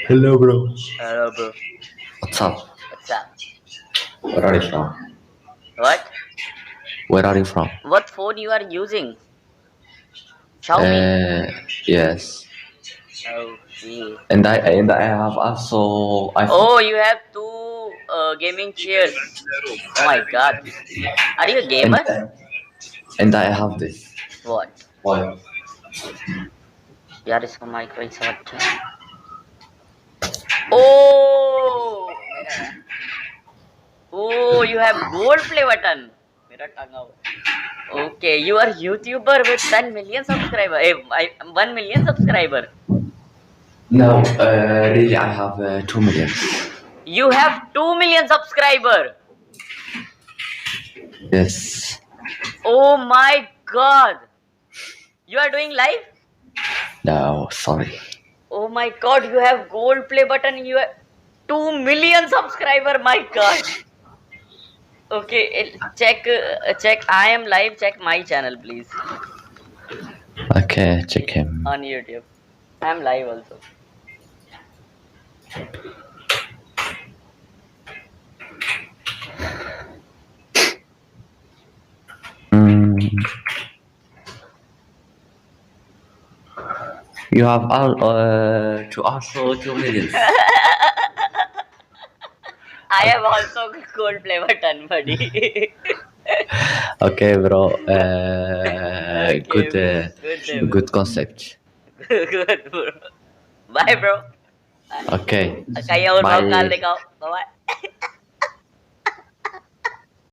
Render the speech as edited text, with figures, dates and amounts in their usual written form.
Hello, bro. Hello, bro. What's up? What's up? Where are you from? What? Where are you from? What phone you are using? Xiaomi. Yes. Okay. And I have also iPhone. Oh, you have two gaming chairs. Oh my God. Are you a And gamer? and I have this. What? Why? यार इसका mic वैसा अच्छा है. Oh, मेरा है. Oh, you have gold play button. मेरा टांगा हुआ. Okay, you are YouTuber with 10 million subscriber. 1 million subscriber. No, really, I have 2 million. You have 2 million subscriber. Yes. Oh my God. You are doing live? No, sorry. Oh my God, you have gold play button. You have 2 million subscriber. My God. Okay, check. I am live. Check my channel, please, Okay, check him. on YouTube. I am live also. You have to also 2 million. I have also gold play button, buddy. Okay, bro. Okay, Good concept. good, bro. Bye, bro. Okay. कहीं और Bye. भौकाल दिखाओ. Bye.